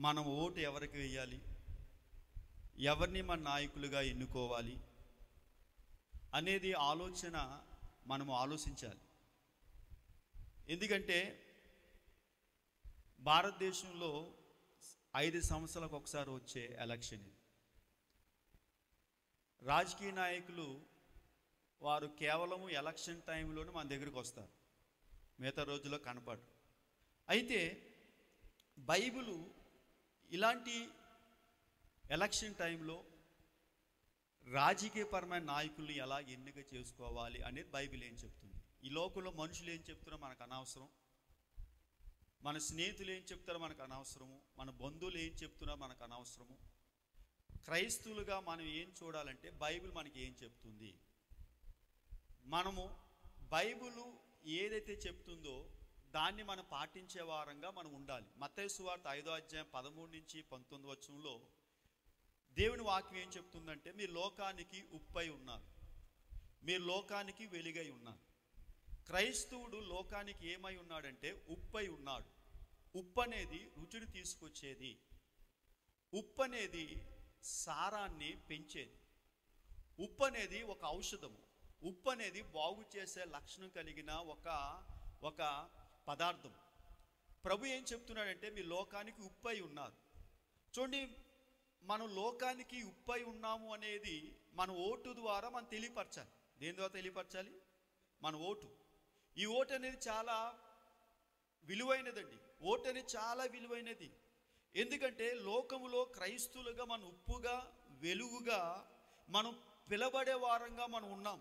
మనం ఓటు ఎవరికి వేయాలి, ఎవరిని మన నాయకులుగా ఎన్నుకోవాలి అనేది ఆలోచన మనము ఆలోచించాలి. ఎందుకంటే భారతదేశంలో 5 సంవత్సరాలకు ఒకసారి వచ్చే ఎలక్షన్ ఇది. రాజకీయ నాయకులు వారు కేవలం ఎలక్షన్ టైంలోనే మన దగ్గరికి వస్తారు, మిగతా రోజుల్లో కనపడరు. అయితే బైబిలు ఇలాంటి ఎలక్షన్ టైంలో రాజకీయపరమైన నాయకుల్ని ఎలా ఎన్నిక చేసుకోవాలి అనేది బైబిల్ ఏం చెప్తుంది. ఈ లోకంలో మనుషులు ఏం చెప్తారో మనకు అనవసరం, మన స్నేహితులు ఏం చెప్తారో మనకు అనవసరము, మన బంధువులు ఏం చెప్తున్నారో మనకు అనవసరము. క్రైస్తవులుగా మనం ఏం చూడాలంటే బైబిల్ మనకి ఏం చెప్తుంది, మనము బైబిలు ఏదైతే చెప్తుందో దాన్ని మనం పాటించే వారంగా మనం ఉండాలి. మత్తయి సువార్త 5వ అధ్యాయం 13 నుంచి 19 వచనంలో దేవుని వాక్యం ఏం చెప్తుందంటే, మీరు లోకానికి ఉప్పై ఉన్నారు, మీరు లోకానికి వెలుగై ఉన్నారు. క్రైస్తవుడు లోకానికి ఏమై ఉన్నాడంటే ఉప్పై ఉన్నాడు. ఉప్పు అనేది రుచిని తీసుకొచ్చేది, ఉప్పు అనేది సారాన్ని పెంచేది, ఉప్పు అనేది ఒక ఔషధము, ఉప్పు అనేది బాగు చేసే లక్షణం కలిగిన ఒక పదార్థం. ప్రభు ఏం చెప్తున్నాడంటే, మీ లోకానికి ఉప్పై ఉన్నారు. చూడండి, మనం లోకానికి ఉప్పై ఉన్నాము అనేది మన ఓటు ద్వారా మనం తెలియపరచాలి. దేని ద్వారా తెలియపరచాలి? మన ఓటు. ఈ ఓటు అనేది చాలా విలువైనదండి. ఓటు అనేది చాలా విలువైనది. ఎందుకంటే లోకములో క్రైస్తువులుగా మనం ఉప్పుగా వెలుగుగా మనం పిలబడే వారంగా మనం ఉన్నాం.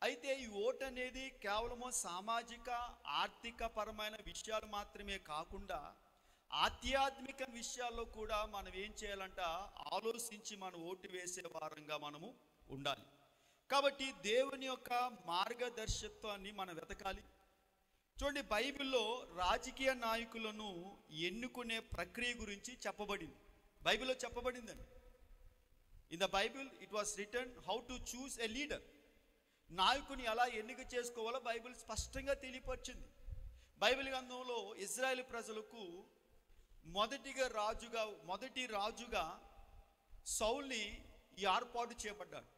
అయితే ఈ ఓటు అనేది కేవలము సామాజిక ఆర్థిక పరమైన విషయాలు మాత్రమే కాకుండా ఆధ్యాత్మిక విషయాల్లో కూడా మనం ఏం చేయాలంట, ఆలోచించి మనం ఓటు వేసే వారంగా మనము ఉండాలి. కాబట్టి దేవుని యొక్క మార్గదర్శకత్వాన్ని మనం వెతకాలి. చూడండి, బైబిల్లో రాజకీయ నాయకులను ఎన్నుకునే ప్రక్రియ గురించి చెప్పబడింది, బైబిల్లో చెప్పబడిందండి. In the Bible it was written how to choose a leader. నాయకుని ఎలా ఎన్నిక చేసుకోవాలో బైబిల్ స్పష్టంగా తెలియపరిచింది. బైబిల్ గ్రంథంలో ఇజ్రాయేల్ ప్రజలకు మొదటి రాజుగా సౌల్ని ఏర్పాటు చేయబడ్డాడు.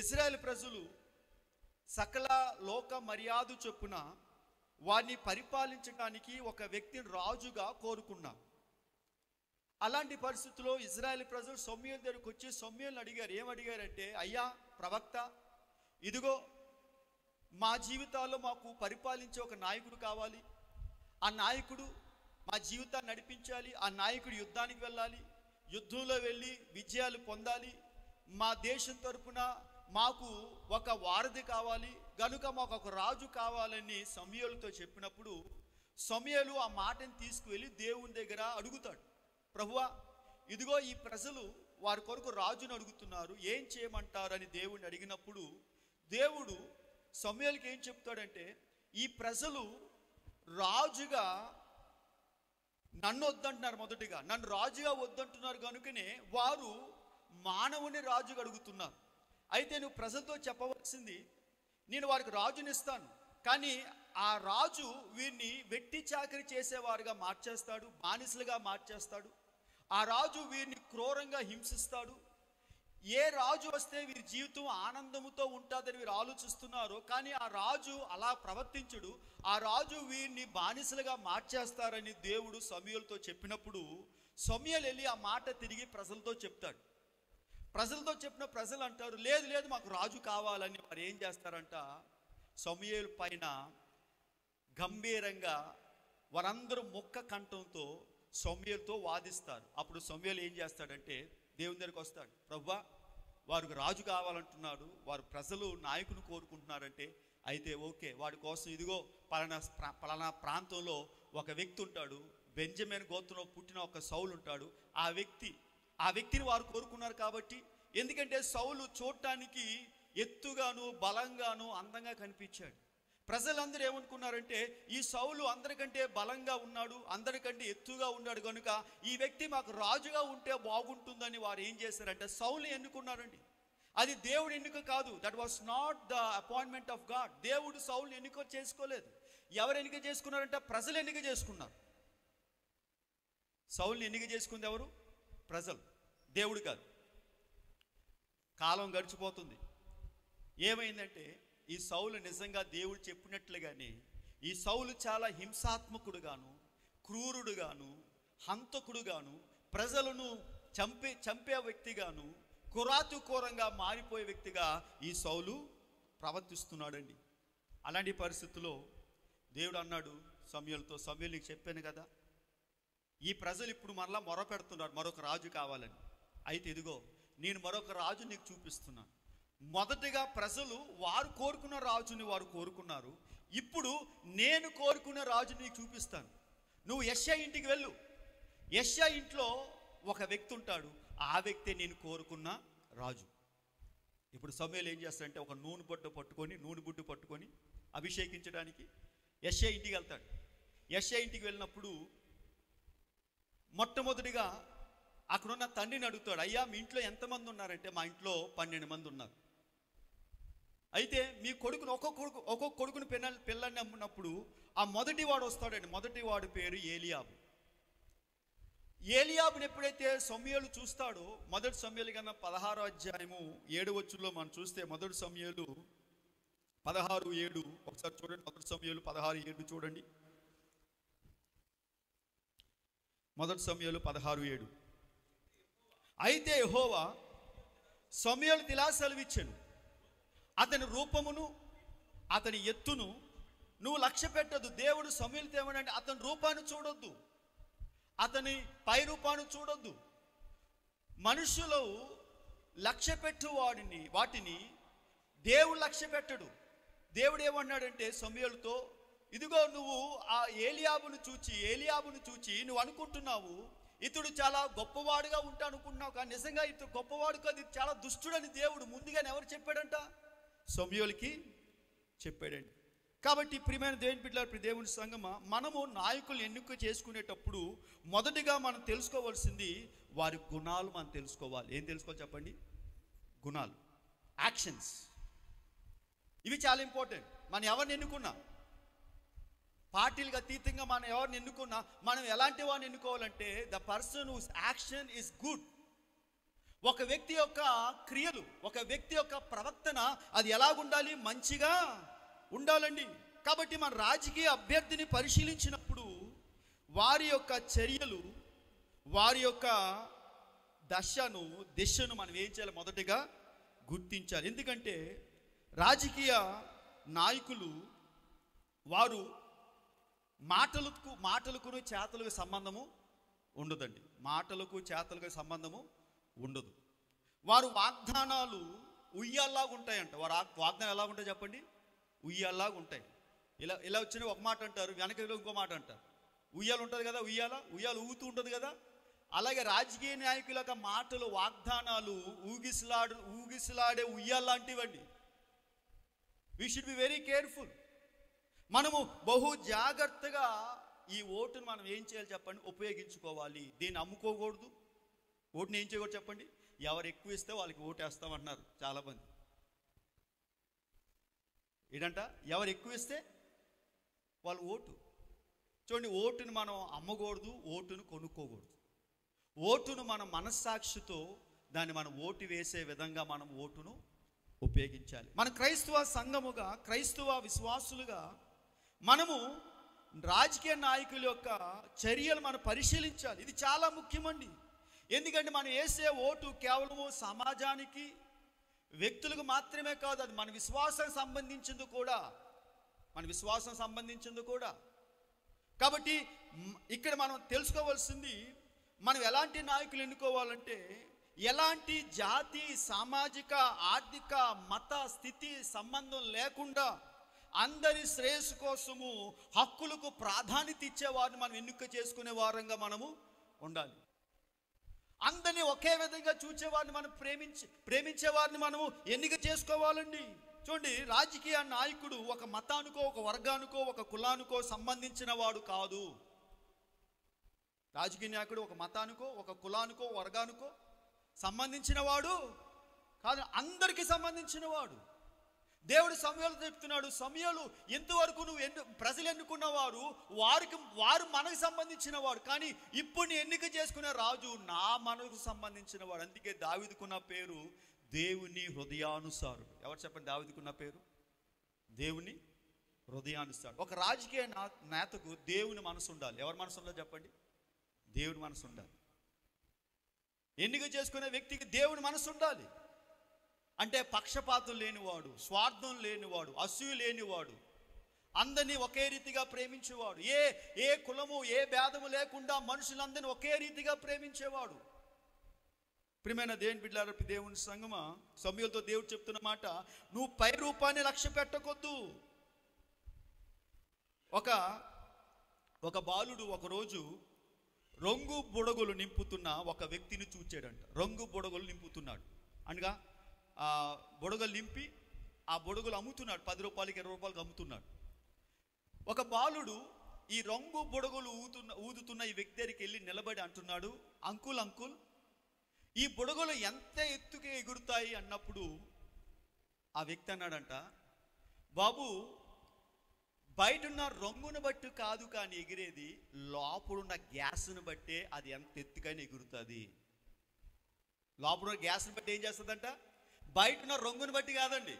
ఇజ్రాయేల్ ప్రజలు సకల లోక మర్యాద చొప్పున వారిని పరిపాలించడానికి ఒక వ్యక్తిని రాజుగా కోరుకున్నారు. అలాంటి పరిస్థితుల్లో ఇజ్రాయేల్ ప్రజలు సమూయేలు దగ్గరికి వచ్చి సమూయేలుని అడిగారు. ఏమడిగారంటే, అయ్యా ప్రవక్త, ఇదిగో మా జీవితాల్లో మాకు పరిపాలించే ఒక నాయకుడు కావాలి, ఆ నాయకుడు మా జీవితాన్ని నడిపించాలి, ఆ నాయకుడు యుద్ధానికి వెళ్ళాలి, యుద్ధంలో వెళ్ళి విజయాలు పొందాలి, మా దేశం తరపున మాకు ఒక వారధి కావాలి, గనుక మాకు ఒక రాజు కావాలని సమూయేలుతో చెప్పినప్పుడు సమూయేలు ఆ మాటను తీసుకువెళ్ళి దేవుని దగ్గర అడుగుతాడు. ప్రభువా, ఇదిగో ఈ ప్రజలు వారి కొరకు రాజును అడుగుతున్నారు, ఏం చేయమంటారు అని దేవుడిని అడిగినప్పుడు దేవుడు సమూయేలుకి ఏం చెప్తాడంటే, ఈ ప్రజలు రాజుగా నన్ను వద్దంటున్నారు, మొదటిగా నన్ను రాజుగా వద్దంటున్నారు, కనుకనే వారు మానవుని రాజుగా అడుగుతున్నారు. అయితే నువ్వు ప్రజలతో చెప్పవలసింది, నేను వారికి రాజునిస్తాను, కానీ ఆ రాజు వీరిని వెట్టి చాకరీ చేసేవారుగా మార్చేస్తాడు, బానిసలుగా మార్చేస్తాడు, ఆ రాజు వీరిని క్రూరంగా హింసిస్తాడు. ఏ రాజు వస్తే వీరి జీవితం ఆనందముతో ఉంటుందని వీరు ఆలోచిస్తున్నారు, కానీ ఆ రాజు అలా ప్రవర్తించడు, ఆ రాజు వీరిని బానిసలుగా మార్చేస్తారని దేవుడు సమూయేలుతో చెప్పినప్పుడు సమూయేలు వెళ్ళి ఆ మాట తిరిగి ప్రజలతో చెప్తాడు. ప్రజలతో చెప్పిన ప్రజలు అంటారు, లేదు లేదు మాకు రాజు కావాలని. వారు ఏం చేస్తారంట, సమూయేలు పైన గంభీరంగా వారందరూ ముక్క కంఠంతో సమూయేలుతో వాదిస్తారు. అప్పుడు సమూయేలు ఏం చేస్తాడంటే దేవుని దగ్గరికి వస్తాడు. ప్రభువా, వారికి రాజు కావాలంటున్నాడు, వారు ప్రజలు నాయకుని కోరుకుంటున్నారంటే, అయితే ఓకే, వాడి కోసం ఇదిగో పలానా ప్రాంతంలో ఒక వ్యక్తి ఉంటాడు, బెంజమిన్ గోత్రంలో పుట్టిన ఒక సౌలు ఉంటాడు, ఆ వ్యక్తిని వారు కోరుకున్నారు. కాబట్టి ఎందుకంటే సౌలు చూడటానికి ఎత్తుగాను బలంగాను అందంగా కనిపించాడు. ప్రజలందరూ ఏమనుకున్నారంటే, ఈ సౌలు అందరికంటే బలంగా ఉన్నాడు, అందరికంటే ఎత్తుగా ఉన్నాడు, కనుక ఈ వ్యక్తి మాకు రాజుగా ఉంటే బాగుంటుందని వారు ఏం చేశారంటే సౌలు ఎన్నుకున్నారండి. అది దేవుడు ఎన్నిక కాదు. That was not the appointment of God. దేవుడు సౌలుని ఎన్నిక చేసుకోలేదు. ఎవరు ఎన్నిక చేసుకున్నారంటే ప్రజలు ఎన్నిక చేసుకున్నారు. సౌలుని ఎన్నిక చేసుకుంది ఎవరు? ప్రజలు, దేవుడు కాదు. కాలం గడిచిపోతుంది. ఏమైందంటే ఈ సౌలు నిజంగా దేవుడు చెప్పినట్లుగానే ఈ సౌలు చాలా హింసాత్మకుడుగాను, క్రూరుడుగాను, హంతకుడుగాను, ప్రజలను చంపే వ్యక్తిగాను, కురాతుకోరంగా మారిపోయే వ్యక్తిగా ఈ సౌలు ప్రవర్తిస్తున్నాడండి. అలాంటి పరిస్థితుల్లో దేవుడు అన్నాడు సమూయేలుతో, సమూయేలు నీకు చెప్పాను కదా, ఈ ప్రజలు ఇప్పుడు మరలా మొరపెడుతున్నారు మరొక రాజు కావాలని. అయితే ఇదిగో నేను మరొక రాజు నీకు చూపిస్తున్నాను. మొదటిగా ప్రజలు వారు కోరుకున్న రాజుని వారు కోరుకున్నారు. ఇప్పుడు నేను కోరుకున్న రాజు నీకు చూపిస్తాను. నువ్వు యెషయా ఇంటికి వెళ్ళు. యెషయా ఇంట్లో ఒక వ్యక్తి ఉంటాడు, ఆ వ్యక్తే నేను కోరుకున్న రాజు. ఇప్పుడు సమూయేలు ఏం చేస్తాడంటే ఒక నూనె బుట్టు పట్టుకొని అభిషేకించడానికి యెషయా ఇంటికి వెళ్తాడు. యెషయా ఇంటికి వెళ్ళినప్పుడు మొట్టమొదటిగా అక్కడున్న తండ్రిని అడుగుతాడు, అయ్యా మీ ఇంట్లో ఎంతమంది ఉన్నారంటే మా ఇంట్లో 12 మంది ఉన్నారు. అయితే మీ కొడుకును ఒక్కొక్క కొడుకుని పిల్లల్ని అమ్మినప్పుడు ఆ మొదటి వాడు వస్తాడండి. మొదటి వాడి పేరు ఏలియాబు. ఏలియాబుని ఎప్పుడైతే సమూయేలు చూస్తాడో, మొదటి సమూయేలు కన్నా 16వ అధ్యాయము 7వ వచనంలో మనం చూస్తే, మొదటి సమూయేలు 16:7 ఒకసారి చూడండి. మొదటి సమూయేలు 16:7 చూడండి. మొదటి సమూయేలు 16:7. అయితే యెహోవా సమూయేలుతో ఇలా సెలవిచ్చెను, అతని రూపమును అతని ఎత్తును నువ్వు లక్ష్య పెట్టదు. దేవుడు సమూయేలుతో ఏమనంటే అతని రూపాన్ని చూడొద్దు, అతని పై రూపాన్ని చూడొద్దు. మనుషులు లక్ష్య పెట్టు వాటిని దేవుడు లక్ష్య పెట్టడు. దేవుడు ఏమన్నాడంటే సమూయేలుతో, ఇదిగో నువ్వు ఆ ఏలియాబును చూచి నువ్వు అనుకుంటున్నావు ఇతడు చాలా గొప్పవాడుగా ఉంటా అనుకుంటున్నావు, కానీ నిజంగా ఇతడు గొప్పవాడు కాదు, ఇది చాలా దుష్టుడని దేవుడు ముందుగానే ఎవరు చెప్పాడంట? సమూయేలుకి చెప్పాడండి. కాబట్టి ప్రియమైన దేవుని బిడ్డలారా, దేవుని సంగమా, మనము నాయకులు ఎన్నిక చేసుకునేటప్పుడు మొదటిగా మనం తెలుసుకోవాల్సింది వారి గుణాలు మనం తెలుసుకోవాలి. ఏం తెలుసుకోవాలి చెప్పండి? గుణాలు, యాక్షన్స్. ఇవి చాలా ఇంపార్టెంట్. మనం ఎవరిని ఎన్నుకున్నా, పార్టీలకు అతీతంగా మనం ఎవరిని ఎన్నుకున్నా, మనం ఎలాంటి వాడిని ఎన్నుకోవాలంటే the person whose action is good. ఒక వ్యక్తి యొక్క క్రియలు, ఒక వ్యక్తి యొక్క ప్రవర్తన అది ఎలాగుండాలి? మంచిగా ఉండాలండి. కాబట్టి మన రాజకీయ అభ్యర్థిని పరిశీలించినప్పుడు వారి యొక్క చర్యలు, వారి యొక్క దిశను మనం ఏం చేయాలి? మొదటిగా గుర్తించాలి. ఎందుకంటే రాజకీయ నాయకులు వారు మాటలకు చేతలకు సంబంధము ఉండదండి. మాటలకు చేతలకు సంబంధము ఉండదు. వారు వాగ్దానాలు ఉయ్యాల్లాగా ఉంటాయంట. వారు వాగ్దానాలు ఎలా ఉంటాయి చెప్పండి? ఉయ్యాల్లాగా ఉంటాయి. ఇలా వచ్చిన ఒక మాట అంటారు, వెనక ఇంకో మాట అంటారు. ఉయ్యాలు ఉంటుంది కదా, ఉయ్యాలు ఊగుతూ ఉంటుంది కదా. అలాగే రాజకీయ నాయకుల యొక్క మాటలు, వాగ్దానాలు ఊగిసలాడే ఉయ్యాల్లాంటివండి. We should be very careful. మనము బహు జాగ్రత్తగా ఈ ఓటును మనం ఏం చేయాలి చెప్పండి? ఉపయోగించుకోవాలి. దీన్ని అమ్ముకోకూడదు. ఓటుని ఏం చేయకూడదు చెప్పండి? ఎవరు ఎక్కువ ఇస్తే వాళ్ళకి ఓటేస్తామంటున్నారు చాలామంది. ఏంటంట? ఎవరు ఎక్కువ ఇస్తే వాళ్ళు ఓటు. చూడండి, ఓటును మనం అమ్మకూడదు, ఓటును కొనుక్కోకూడదు. ఓటును మన మనస్సాక్షితో దాన్ని మనం ఓటు వేసే విధంగా మనం ఓటును ఉపయోగించాలి. మన క్రైస్తవ సంఘముగా, క్రైస్తవ విశ్వాసులుగా మనము రాజకీయ నాయకుల యొక్క చర్యలు మనం పరిశీలించాలి. ఇది చాలా ముఖ్యమండి. ఎందుకంటే మనం వేసే ఓటు కేవలము సమాజానికి, వ్యక్తులకు మాత్రమే కాదు, అది మన విశ్వాసానికి సంబంధించింది కూడా. కాబట్టి ఇక్కడ మనం తెలుసుకోవాల్సింది, మనం ఎలాంటి నాయకులు ఎన్నుకోవాలంటే ఎలాంటి జాతి, సామాజిక, ఆర్థిక, మత స్థితి సంబంధం లేకుండా అందరి శ్రేయస్సు కోసము హక్కులకు ప్రాధాన్యత ఇచ్చేవారిని మనం ఎన్నిక చేసుకునే వారంగా మనము ఉండాలి. అందరినీ ఒకే విధంగా చూచేవారిని మనం ప్రేమించేవారిని మనము ఎన్నిక చేసుకోవాలండి. చూడండి, రాజకీయ నాయకుడు ఒక మతానికో, ఒక వర్గానికో, ఒక కులానికో సంబంధించిన వాడు కాదు. రాజకీయ నాయకుడు ఒక మతానికో, ఒక కులానికో, వర్గానికో సంబంధించిన వాడు కాదు, అందరికీ సంబంధించిన వాడు. దేవుడు సమూయేలుతో చెప్తున్నాడు, సమూయేలు ఇంతవరకు నువ్వు ప్రజలు ఎన్నుకున్న వారు మనకు సంబంధించిన వాడు, కానీ ఇప్పుడు నీ ఎన్నిక చేసుకునే రాజు నా మనకు సంబంధించిన వాడు. అందుకే దావీదుకున్న పేరు దేవుని హృదయానుసారుడు. ఎవరు చెప్పండి దావీదుకున్న పేరు? దేవుని హృదయానుసారుడు. ఒక రాజకీయ నేతకు దేవుని మనసు ఉండాలి. ఎవరి మనసు ఉండాలి చెప్పండి? దేవుని మనసు ఉండాలి. ఎన్నిక చేసుకునే వ్యక్తికి దేవుని మనసు ఉండాలి. అంటే పక్షపాతం లేనివాడు, స్వార్థం లేనివాడు, అసూయ లేనివాడు, అందరినీ ఒకే రీతిగా ప్రేమించేవాడు, ఏ కులము ఏ భేదము లేకుండా మనుషులందరినీ ఒకే రీతిగా ప్రేమించేవాడు. ప్రియమైన దేవుని బిడ్డలారా, దేవుని సంగమా, సమూయేలుతో దేవుడు చెప్తున్న మాట, నువ్వు పై రూపాన్ని లక్ష్య పెట్టకొద్దు. ఒక బాలుడు ఒకరోజు రంగు బుడగలు నింపుతున్న ఒక వ్యక్తిని చూచాడంట. రంగు బుడగలు నింపుతున్నాడు అనగా బుడగలు నింపి ఆ బుడగలు అమ్ముతున్నాడు. 10 రూపాయలకి 20 రూపాయలకి అమ్ముతున్నాడు. ఒక బాలుడు ఈ రంగు బుడగలు ఊదుతున్న ఈ వ్యక్తి దగ్గరికి వెళ్ళి నిలబడి అంటున్నాడు, అంకుల్ ఈ బుడగలు ఎంత ఎత్తుకి ఎగురుతాయి అన్నప్పుడు ఆ వ్యక్తి అన్నాడంట, బాబు బయటున్న రంగును బట్టి కాదు కానీ ఎగిరేది, లోపడున్న గ్యాస్ను బట్టే అది ఎంత ఎత్తుకైనా ఎగురుతుంది. లోపడున్న గ్యాస్ను బట్టి ఏం చేస్తుందంట? బయటున్న రంగును బట్టి కాదండి.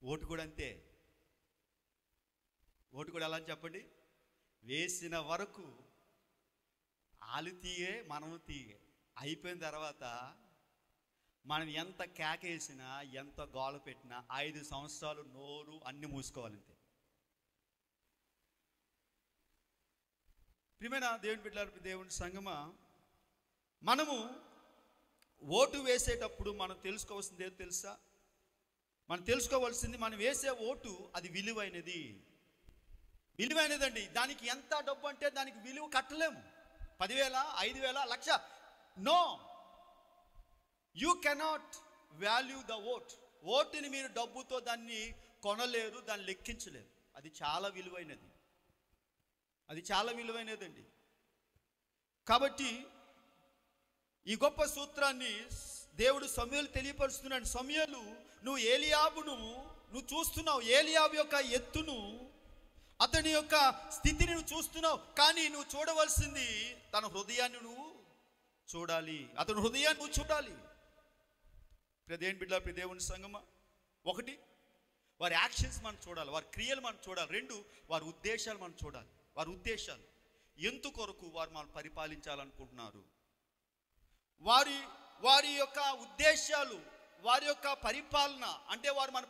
ఓటు కూడా అంతే. ఓటు కూడా ఎలా అని చెప్పండి? వేసిన వరకు ఆలు తీయే మనము తీయే, అయిపోయిన తర్వాత మనం ఎంత కేకేసినా ఎంత గోల పెట్టినా 5 సంవత్సరాలు నోరు అన్ని మూసుకోవాలంతే. ప్రియమైన దేవుని బిడ్డలారా, దేవుని సంగమా, మనము ఓటు వేసేటప్పుడు మనం తెలుసుకోవాల్సింది ఏదో తెలుసా? మనం తెలుసుకోవాల్సింది, మనం వేసే ఓటు అది విలువైనది. విలువైనదండి. దానికి ఎంత డబ్బు అంటే దానికి విలువ కట్టలేము. 10,000, 5,000, 1,00,000. No, you cannot value the vote. ఓటుని మీరు డబ్బుతో దాన్ని కొనలేరు, దాన్ని లెక్కించలేరు. అది చాలా విలువైనది. అది చాలా విలువైనదండి. కాబట్టి ఈ గొప్ప సూత్రాన్ని దేవుడు సమూయేలు తెలియపరుస్తున్నాడు. సమూయేలు, నువ్వు ఏలీయాబును నువ్వు చూస్తున్నావు, ఏలీయాబు యొక్క ఎత్తును, అతని యొక్క స్థితిని నువ్వు చూస్తున్నావు, కానీ నువ్వు చూడవలసింది తన హృదయాన్ని నువ్వు చూడాలి. అతని హృదయాన్ని నువ్వు చూడాలి. దేవుని బిడ్డ, దేవుని సంగమా, 1 వారి యాక్షన్స్ మనం చూడాలి, వారి క్రియలు మనం చూడాలి. 2 వారి ఉద్దేశాలు మనం చూడాలి. వారి ఉద్దేశాలు ఎందుకొరకు వారు మనం పరిపాలించాలనుకుంటున్నారు, వారి యొక్క ఉద్దేశాలు, వారి యొక్క పరిపాలన, అంటే వారు మనం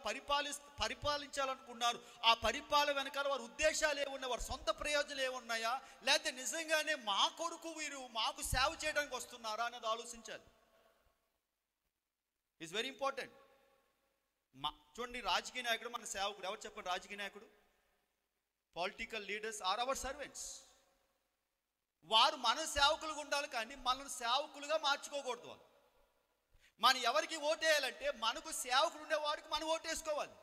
పరిపాలించాలనుకున్నారు. ఆ పరిపాలన వెనకాల వారి ఉద్దేశాలు ఏమున్నాయి, వారి సొంత ప్రయోజనాలు ఏమున్నాయా, లేకపోతే నిజంగానే మా కొరకు వీరు మాకు సేవ చేయడానికి వస్తున్నారా అనేది ఆలోచించాలి. It's very important. చూడండి, రాజకీయ నాయకుడు మన సేవకుడు. ఎవరు చెప్పండి? రాజకీయ నాయకుడు, political leaders are our servants. వారు మన సేవకులుగా ఉండాలి, కానీ మనల్ని సేవకులుగా మార్చుకోకూడదు. వాళ్ళు మనం ఎవరికి ఓటేయాలంటే మనకు సేవకులు ఉండేవాడికి మనం ఓటేసుకోవాలి.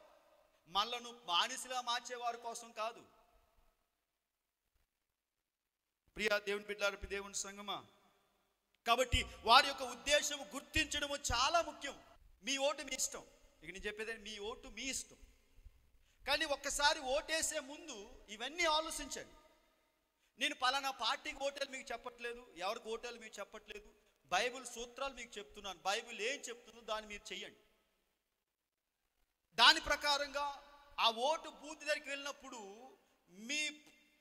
మనలను బానిసలుగా మార్చేవారి కోసం కాదు. ప్రియ దేవుని బిడ్డలారా, దేవుని సంగమా, కాబట్టి వారి యొక్క ఉద్దేశం గుర్తించడము చాలా ముఖ్యం. మీ ఓటు మీ ఇష్టం. ఇక నేను చెప్పేది, మీ ఓటు మీ ఇష్టం, కానీ ఒక్కసారి ఓటేసే ముందు ఇవన్నీ ఆలోచించండి. నేను పలానా పార్టీకి ఓటేలు మీకు చెప్పట్లేదు, ఎవరికి ఓటేలు మీకు చెప్పట్లేదు, బైబిల్ సూత్రాలు మీకు చెప్తున్నాను. బైబిల్ ఏం చెప్తుందో దాన్ని మీరు చెయ్యండి. దాని ప్రకారంగా ఆ ఓటు బూత్ దగ్గరికి వెళ్ళినప్పుడు మీ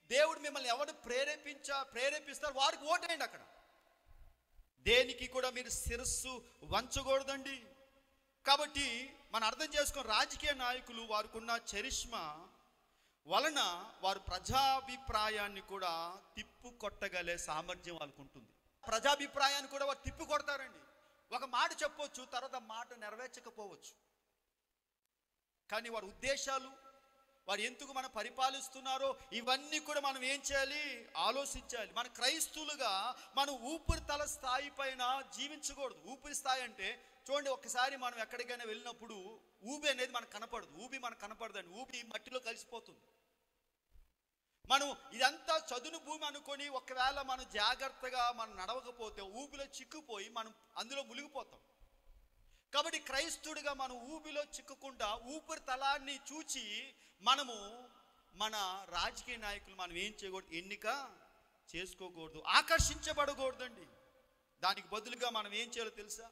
దేవుడు మిమ్మల్ని ఎవరు ప్రేరేపిస్తారు వారికి ఓటేయండి. అక్కడ దేనికి కూడా మీరు శిరస్సు వంచకూడదండి. కాబట్టి మనం అర్థం చేసుకున్న రాజకీయ నాయకులు వారికి ఉన్న చరిష్మా వలన వారు ప్రజాభిప్రాయాన్ని కూడా తిప్పు కొట్టగలే సామర్థ్యం వాళ్ళకు ఉంటుంది. ప్రజాభిప్రాయాన్ని కూడా వారు తిప్పు కొడతారండి. ఒక మాట చెప్పొచ్చు, తర్వాత మాట నెరవేర్చకపోవచ్చు, కానీ వారి ఉద్దేశాలు, వారు ఎందుకు మనం పరిపాలిస్తున్నారో ఇవన్నీ కూడా మనం ఏం చేయాలి? ఆలోచించాలి. మన క్రైస్తవులుగా మనం ఊపిరితల స్థాయి పైన జీవించకూడదు. ఊపిరి స్థాయి అంటే చూడండి, ఒక్కసారి మనం ఎక్కడికైనా వెళ్ళినప్పుడు ఊబి అనేది మనకు కనపడదు. ఊబి మనకు కనపడదండి, ఊబి మట్టిలో కలిసిపోతుంది. మనం ఇదంతా చదును భూమి అనుకొని ఒకవేళ మనం జాగ్రత్తగా మనం నడవకపోతే ఊబిలో చిక్కుపోయి మనం అందులో మునిగిపోతాం. కాబట్టి క్రైస్తుడిగా మనం ఊబిలో చిక్కకుండా ఊపిరితలాన్ని చూచి మనము మన రాజకీయ నాయకులు మనం ఏం చేయకూడదు, ఎన్నిక చేసుకోకూడదు, ఆకర్షించబడకూడదండి. దానికి బదులుగా మనం ఏం చేయాలో తెలుసా?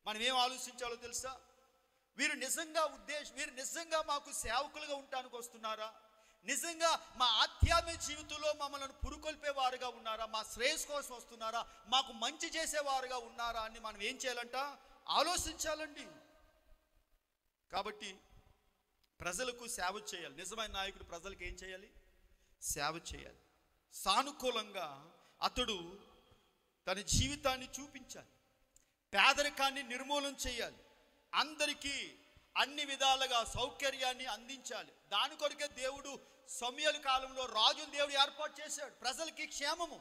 మనం ఏం ఆలోచించాలో తెలుసా? వీరు నిజంగా మాకు సేవకులుగా ఉండటానికి వస్తున్నారా? నిజంగా మా ఆధ్యాత్మిక జీవితంలో మమ్మల్ని పురుకొల్పేవారుగా ఉన్నారా? మా శ్రేయస్ కోసం వస్తున్నారా? మాకు మంచి చేసేవారుగా ఉన్నారా అని మనం ఏం చేయాలంట? ఆలోచించాలండి. కాబట్టి ప్రజలకు సేవ చేయాలి. నిజమైన నాయకుడు ప్రజలకు ఏం చేయాలి? సేవ చేయాలి. సానుకూలంగా అతడు తన జీవితాన్ని చూపించాలి. పేదరికాన్ని నిర్మూలన చేయాలి. అందరికీ అన్ని విధాలుగా సౌకర్యాన్ని అందించాలి. దాని కొరకే దేవుడు సమూయేలు కాలంలో రాజులు దేవుడు ఏర్పాటు చేశాడు. ప్రజలకి క్షేమము,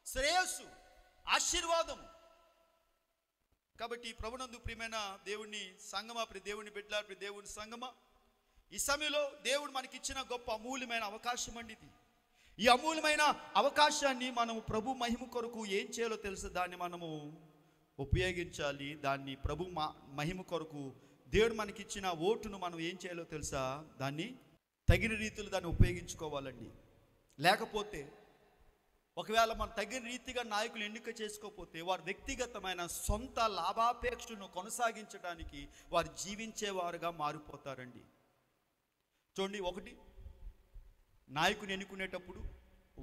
శ్రేయస్సు, ఆశీర్వాదము. కాబట్టి ప్రభునందు ప్రియమైన దేవుని సంగమా, దేవుని బిడ్డలారా, దేవుని సంగమా, ఈ సమయంలో దేవుడు మనకిచ్చిన గొప్ప అమూల్యమైన అవకాశం అండి ఇది. ఈ అమూల్యమైన అవకాశాన్ని మనము ప్రభు మహిమ కొరకు ఏం చేయాలో తెలుసు, దాన్ని మనము ఉపయోగించాలి. దాన్ని ప్రభు మహిమ కొరకు దేవుడు మనకిచ్చిన ఓటును మనం ఏం చేయాలో తెలుసా? దాన్ని తగిన రీతిలో దాన్ని ఉపయోగించుకోవాలండి. లేకపోతే ఒకవేళ మనం తగిన రీతిగా నాయకులు ఎన్నిక చేసుకోకపోతే వారు వ్యక్తిగతమైన సొంత లాభాపేక్షను కొనసాగించడానికి వారు జీవించేవారుగా మారిపోతారండి. చూడండి, ఒకటి, నాయకుని ఎన్నుకునేటప్పుడు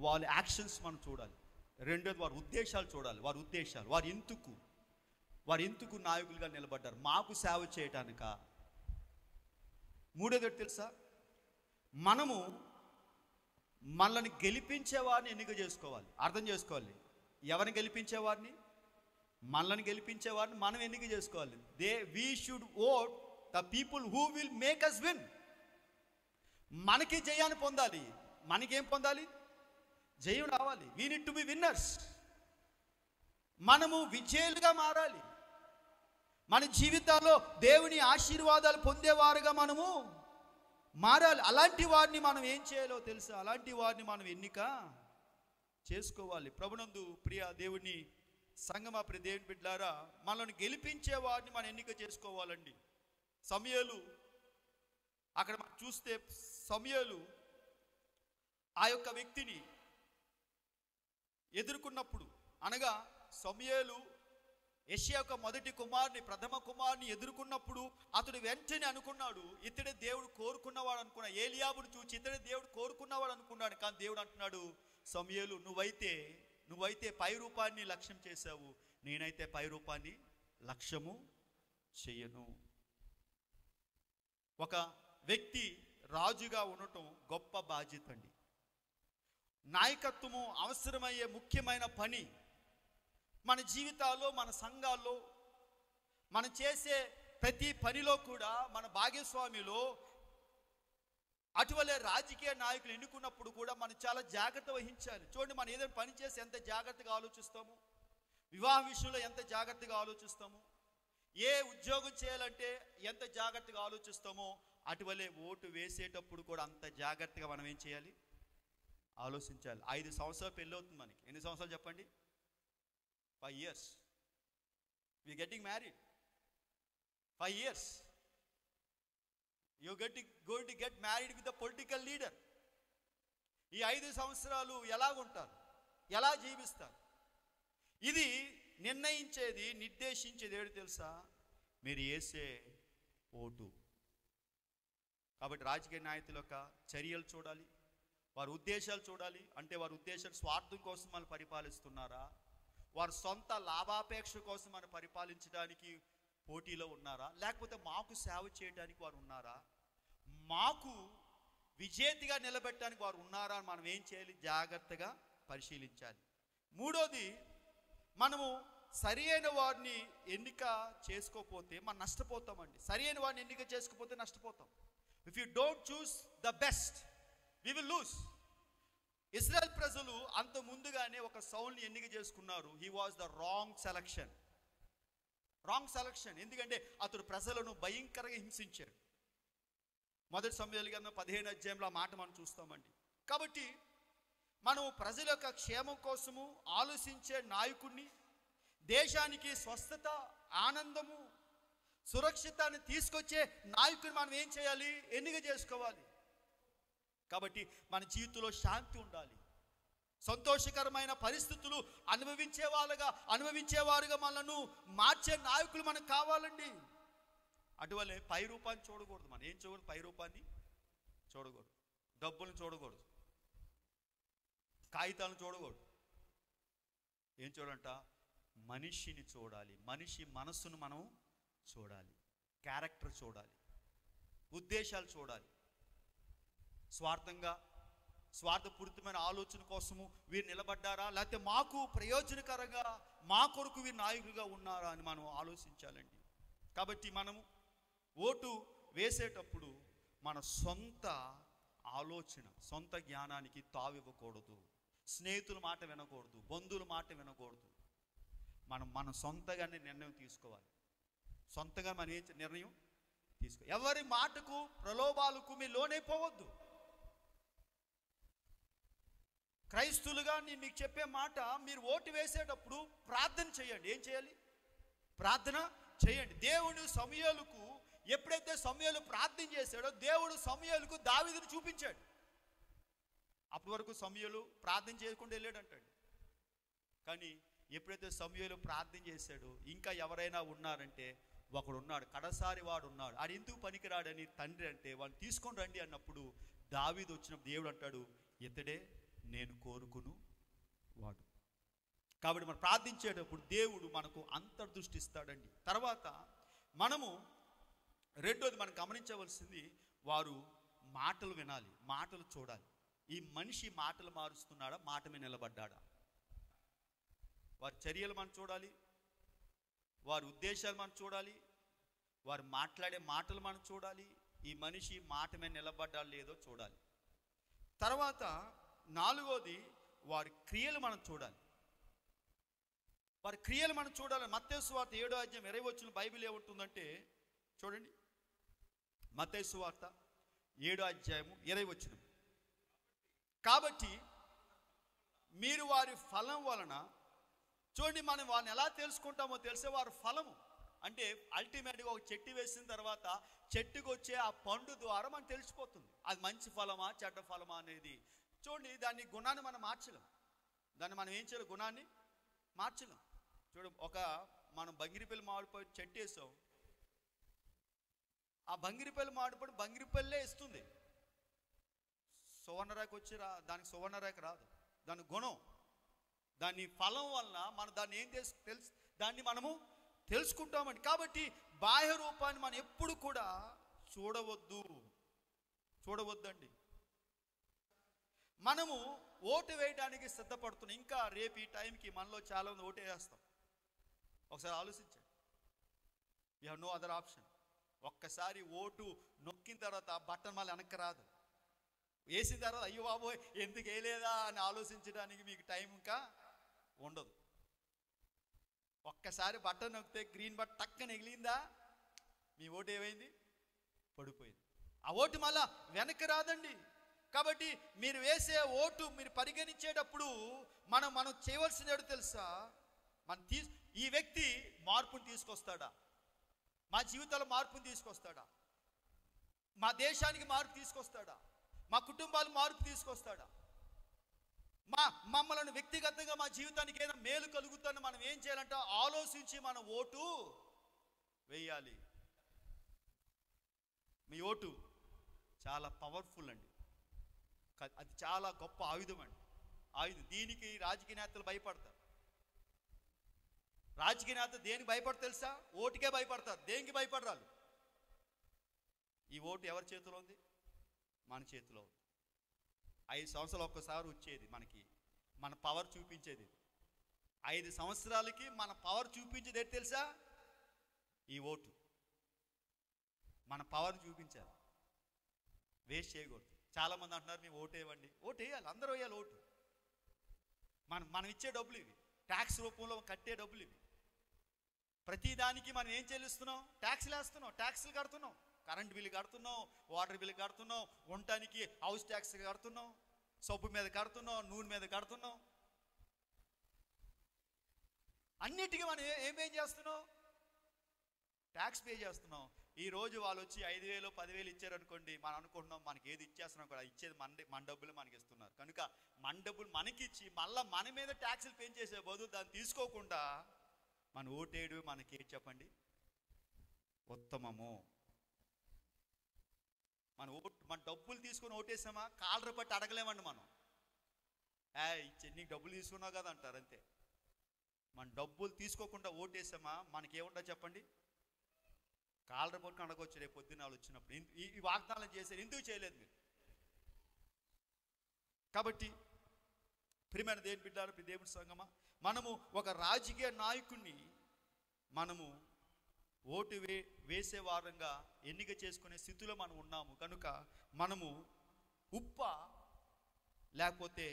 వాళ్ళ యాక్షన్స్ మనం చూడాలి. రెండోది, వారి ఉద్దేశాలు చూడాలి. వారు ఎందుకు నాయకులుగా నిలబడ్డారు? మాకు సేవ చేయటానిక? మూడోది తెలుసా? మనము మనల్ని గెలిపించేవారిని ఎన్నిక చేసుకోవాలి. అర్థం చేసుకోవాలి. ఎవరిని గెలిపించేవారిని? మనల్ని గెలిపించేవారిని మనం ఎన్నిక చేసుకోవాలి. We should vote the people who will make us win. మనకి జయాన్ని పొందాలి. మనకేం పొందాలి? జయం రావాలి. We need to be winners. మనము విజయులుగా మారాలి. మన జీవితాల్లో దేవుని ఆశీర్వాదాలు పొందేవారుగా మనము మారాలి. అలాంటి వారిని మనం ఏం చేయాలో తెలుసా? అలాంటి వారిని మనం ఎన్నిక చేసుకోవాలి. ప్రభునందు ప్రియ దేవుని సంగమా, దేవుని బిడ్డలారా, మనల్ని గెలిపించే వారిని మనం ఎన్నిక చేసుకోవాలండి. సమూయేలు, అక్కడ మనం చూస్తే సమూయేలు ఆ యొక్క వ్యక్తిని ఎదుర్కొన్నప్పుడు, అనగా సమూయేలు యెషయా యొక్క మొదటి కుమారుని, ప్రథమ కుమారుని ఎదుర్కొన్నప్పుడు అతడు వెంటనే అనుకున్నాడు, ఇతడే దేవుడు కోరుకున్నవాడు అనుకున్నాడు. ఏలియాబును చూచి ఇతడే దేవుడు కోరుకున్నవాడు అనుకున్నాడు. కానీ దేవుడు అంటున్నాడు, సమూయేలు, నువ్వైతే పై రూపాన్ని లక్ష్యం చేశావు, నేనైతే పై రూపాన్ని లక్ష్యము చెయ్యను. ఒక వ్యక్తి రాజుగా ఉండటం గొప్ప బాధ్యత అండి. నాయకత్వము అవసరమయ్యే ముఖ్యమైన పని. మన జీవితాల్లో, మన సంఘాల్లో, మనం చేసే ప్రతి పనిలో కూడా, మన భాగస్వామిలో అటువలే రాజకీయ నాయకులు ఎన్నుకున్నప్పుడు కూడా మనం చాలా జాగ్రత్త వహించాలి. చూడండి, మనం ఏదైనా పని చేసి ఎంత జాగ్రత్తగా ఆలోచిస్తాము, వివాహ విషయంలో ఎంత జాగ్రత్తగా ఆలోచిస్తాము, ఏ ఉద్యోగం చేయాలంటే ఎంత జాగ్రత్తగా ఆలోచిస్తామో, అటువలే ఓటు వేసేటప్పుడు కూడా అంత జాగ్రత్తగా మనం ఏం చేయాలి? ఆలోచించాలి. 5 సంవత్సరాలు పెళ్ళి అవుతుంది మనకి. ఎన్ని సంవత్సరాలు చెప్పండి? 5 years. We getting married. 5 years. You're going to get married with a political leader. ఈ 5 సంవత్సరాలు ఎలా ఉంటారు, ఎలా జీవిస్తారు? ఇది నిర్ణయించేది, నిర్దేశించేది ఏడు తెలుసా? మీరు వేసే ఓటు. కాబట్టి రాజకీయ నాయకుల యొక్క చర్యలు చూడాలి, వారి ఉద్దేశాలు చూడాలి. అంటే వారి ఉద్దేశాలు స్వార్థం కోసం మనం పరిపాలిస్తున్నారా, వారి సొంత లాభాపేక్ష కోసం మనం పరిపాలించడానికి పోటీలో ఉన్నారా, లేకపోతే మాకు సేవ చేయడానికి వారు ఉన్నారా, మాకు విజేతగా నిలబెట్టడానికి వారు ఉన్నారా అని మనం ఏం చేయాలి? జాగ్రత్తగా పరిశీలించాలి. మూడోది, మనము సరి అయిన వారిని ఎన్నిక చేసుకోకపోతే మనం నష్టపోతామండి. సరి అయిన వారిని ఎన్నిక చేసుకోకపోతే నష్టపోతాం. If you don't choose the best, we will lose. Israel ప్రజలు అంత ముందుగానే ఒక సౌల్ని ఎన్నిక చేసుకున్నారు. He was the wrong selection. ఎందుకంటే అతడు ప్రజలను భయంకరంగా హింసించాడు. మొదటి సమూయేలు గ్రంథం 15వ అధ్యాయంలో ఆ మాట మనం చూస్తామండి. కాబట్టి మనం ప్రజల యొక్క క్షేమం కోసము ఆలోచించే నాయకుడిని, దేశానికి స్వస్థత, ఆనందము, సురక్షితాన్ని తీసుకొచ్చే నాయకుని మనం ఏం చేయాలి? ఎన్నిక చేసుకోవాలి. కాబట్టి మన జీవితంలో శాంతి ఉండాలి. సంతోషకరమైన పరిస్థితులు అనుభవించేవారుగా మనను మార్చే నాయకులు మనకు కావాలండి. అటువలే పై రూపాన్ని చూడకూడదు. మనం ఏం చూడకూడదు? పై రూపాన్ని చూడకూడదు. డబ్బులను చూడకూడదు. కాగితాలను చూడకూడదు. ఏం చూడంట? మనిషిని చూడాలి. మనిషి మనస్సును మనం చూడాలి. క్యారెక్టర్ చూడాలి. ఉద్దేశాలు చూడాలి. స్వార్థపూరితమైన ఆలోచన కోసము వీరు నిలబడ్డారా, లేకపోతే మాకు ప్రయోజనకరంగా మా కొరకు వీరు నాయకులుగా ఉన్నారా అని మనం ఆలోచించాలండి. కాబట్టి మనము ఓటు వేసేటప్పుడు మన సొంత ఆలోచన, సొంత జ్ఞానానికి తావివ్వకూడదు. స్నేహితుల మాట వినకూడదు. బంధువుల మాట వినకూడదు. మనం సొంతగానే నిర్ణయం తీసుకోవాలి. సొంతగా మనం నిర్ణయం ఎవరి మాటకు ప్రలోభాలకు మీరు లోనైపోవద్దు. క్రైస్తులుగా నేను మీకు చెప్పే మాట, మీరు ఓటు వేసేటప్పుడు ప్రార్థన చేయండి. ఏం చేయాలి? ప్రార్థన చేయండి. దేవుడు సమూయేలుకు ఎప్పుడైతే సమూయేలు ప్రార్థన చేశాడో దేవుడు సమూయేలుకు దావీదును చూపించాడు. అప్పటి వరకు సమూయేలు ప్రార్థన చేయకుండా వెళ్ళాడు అంటాడు. కానీ ఎప్పుడైతే సమూయేలు ప్రార్థన చేశాడో, ఇంకా ఎవరైనా ఉన్నారంటే ఒకడు ఉన్నాడు, కడసారి వాడు ఉన్నాడు, ఆడు ఎందుకు పనికిరాడని తండ్రి అంటే వాడిని తీసుకొని రండి అన్నప్పుడు దావీదు వచ్చినప్పుడు దేవుడు అంటాడు, ఇతడే నేను కోరుకును వాడు. కాబట్టి మనం ప్రార్థించేటప్పుడు దేవుడు మనకు అంతర్దృష్టి ఇస్తాడండి. తర్వాత మనము రెండోది మనం గమనించవలసింది, వారు మాటలు వినాలి, మాటలు చూడాలి. ఈ మనిషి మాటలు మారుస్తున్నాడా, మాట మీద నిలబడ్డాడా? వారి చర్యలు మనం చూడాలి, వారి ఉద్దేశాలు మనం చూడాలి, వారు మాట్లాడే మాటలు మనం చూడాలి. ఈ మనిషి మాట మీద నిలబడ్డా లేదో చూడాలి. తర్వాత నాలుగోది, వారి క్రియలు మనం చూడాలి. వారి క్రియలు మనం చూడాలి. మత్తయి సువార్త 7వ అధ్యాయం 20 వచ్చిన బైబిల్ ఏమంటుందంటే చూడండి, మత్తయి సువార్త 7వ అధ్యాయము 20 వచ్చిన, కాబట్టి మీరు వారి ఫలం వలన చూడండి. మనం వారిని ఎలా తెలుసుకుంటామో తెలిసే, వారి ఫలము అంటే అల్టిమేట్గా ఒక చెట్టు వేసిన తర్వాత చెట్టుకు వచ్చే ఆ పండు ద్వారా మనం తెలిసిపోతుంది అది మంచి ఫలమా చెడ్డ ఫలమా అనేది. చూడండి, దాన్ని గుణాన్ని మనం మార్చలేం. దాన్ని మనం ఏం చేయాలి? గుణాన్ని మార్చలేం. చూడు, మనం బంగిరిపల్లి మామిడిపై చెట్టు వేసాం, ఆ బంగిరిపల్లి మామిడిపడి బంగిరిపల్లే ఇస్తుంది. సువర్ణరేఖ వచ్చి దానికి సువర్ణరేఖ రాదు. దాని గుణం, దాని ఫలం వలన మనం దాన్ని ఏం దాన్ని మనము తెలుసుకుంటామండి. కాబట్టి బాహ్య రూపాన్ని మనం ఎప్పుడు కూడా చూడవద్దండి. మనము ఓటు వేయడానికి సిద్ధపడుతున్నాం. ఇంకా రేపు ఈ టైంకి మనలో చాలా మంది ఓటు వేస్తాం. ఒకసారి ఆలోచించండి. You have no other option. ఒక్కసారి ఓటు నొక్కిన తర్వాత బటన్ మళ్ళీ వెనక్కి రాదు. వేసిన తర్వాత అయ్యో బాబోయ్ ఎందుకు వేయలేదా అని ఆలోచించడానికి మీకు టైం ఇంకా ఉండదు. ఒక్కసారి బటన్ నొక్కితే గ్రీన్ బటన్ టక్కన ఎగిలిందా, మీ ఓటు ఏమైంది? పడిపోయింది. ఆ ఓటు మళ్ళా వెనక్కి రాదండి. కాబట్టి మీరు వేసే ఓటు మీరు పరిగణించేటప్పుడు మనం చేయవలసింది తెలుసా? ఈ వ్యక్తి మార్పుని తీసుకొస్తాడా, మా జీవితాల్లో మార్పుని తీసుకొస్తాడా, మా దేశానికి మార్పు తీసుకొస్తాడా, మా కుటుంబాలు మార్పు తీసుకొస్తాడా, మమ్మల్ని వ్యక్తిగతంగా మా జీవితానికి ఏదైనా మేలు కలుగుతుందని మనం ఏం చేయాలంటే ఆలోచించి మన ఓటు వేయాలి. మీ ఓటు చాలా పవర్ఫుల్ అండి. అది చాలా గొప్ప ఆయుధం అండి. దీనికి రాజకీయ నేతలు భయపడతారు. రాజకీయ నేత దేనికి భయపడతారు తెలుసా? ఓటుకే భయపడతారు. దేనికి భయపడరాలు? ఈ ఓటు ఎవరి చేతిలో ఉంది? మన చేతిలో ఉంది. 5 సంవత్సరాలు ఒక్కసారి వచ్చేది మనకి, మన పవర్ చూపించేది. 5 సంవత్సరాలకి మన పవర్ చూపించేది ఏంటి తెలుసా? ఈ ఓటు. మన పవర్ చూపించాలి, వేస్ట్ చేయకూడదు. చాలామంది అంటున్నారు మేము ఓటు వేయండి. ఓటు వేయాలి, అందరూ వేయాలి ఓటు. మనం ఇచ్చే డబ్బులు ఇవి, ట్యాక్స్ రూపంలో కట్టే డబ్బులు ఇవి. ప్రతిదానికి మనం ఏం చెల్లిస్తున్నాం? ట్యాక్స్లు వేస్తున్నాం, ట్యాక్స్లు కడుతున్నాం. కరెంట్ బిల్లు కడుతున్నాం, వాటర్ బిల్లు కడుతున్నాం, ఉండటానికి హౌస్ ట్యాక్స్ కడుతున్నాం, సబ్బు మీద కడుతున్నాం, నూనె మీద కడుతున్నాం. అన్నిటికీ మనం ఏమేం చేస్తున్నాం? ట్యాక్స్ పే చేస్తున్నాం. ఈ రోజు వాళ్ళు వచ్చి 5,000 10,000 ఇచ్చారనుకోండి, మనం అనుకుంటున్నాం మనకి ఏది ఇచ్చేస్తున్నాం కూడా, ఇచ్చేది మన డబ్బులు మనకి ఇస్తున్నారు కనుక మన డబ్బులు మనకిచ్చి మళ్ళీ మన మీద ట్యాక్సులు పెంచేసే బదులు దాన్ని తీసుకోకుండా మన ఓటేడు మనకి ఏది చెప్పండి ఉత్తమము. మన డబ్బులు తీసుకొని ఓటేసామా కాలర పట్టి అడగలేమండి మనం. నీకు డబ్బులు తీసుకున్నావు కదా అంటారు అంతే. మన డబ్బులు తీసుకోకుండా ఓటేసామా మనకేముండదు చెప్పండి, కాలర పట్టుకు అడగొచ్చు రేపు పొద్దున్న వాళ్ళు వచ్చినప్పుడు. ఈ వాగ్దానం చేశారు, ఎందుకు చేయలేదు మీరు? కాబట్టి ప్రియమైన దేవుని బిడ్డలారా, దేవుని సంగమా, మనము ఒక రాజకీయ నాయకుడిని మనము ఓటు వేసే వారంగా ఎన్నిక చేసుకునే స్థితిలో మనం ఉన్నాము కనుక మనము లేకపోతే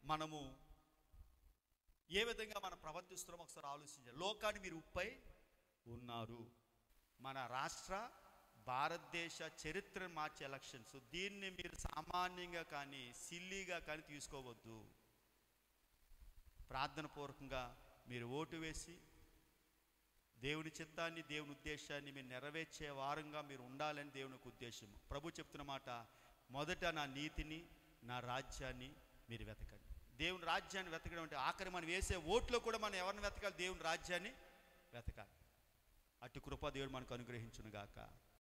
మనము ఏ విధంగా మనం ప్రవర్తిస్తున్నామో ఒకసారి ఆలోచించాలి. లోకాన్ని మీరు ఉప్పై ఉన్నారు. మన రాష్ట్ర భారతదేశ చరిత్రను మార్చే ఎలక్షన్స్. దీన్ని మీరు సామాన్యంగా కానీ సిల్లీగా కానీ తీసుకోవద్దు. ప్రార్థన పూర్వకంగా మీరు ఓటు వేసి దేవుని చిత్తాన్ని దేవుని ఉద్దేశాన్ని మీరు నెరవేర్చే వారంగా మీరు ఉండాలని దేవునికి ఉద్దేశం. ప్రభు చెప్తున్న మాట, మొదట నా నీతిని నా రాజ్యాన్ని మీరు వెతకండి. దేవుని రాజ్యాన్ని వెతకడం అంటే ఆఖరి మనం వేసే ఓట్లో కూడా మనం ఎవరిని వెతకాలి? దేవుని రాజ్యాన్ని వెతకాలి. అటు కృప దేవుడు మనకు అనుగ్రహించును గాక.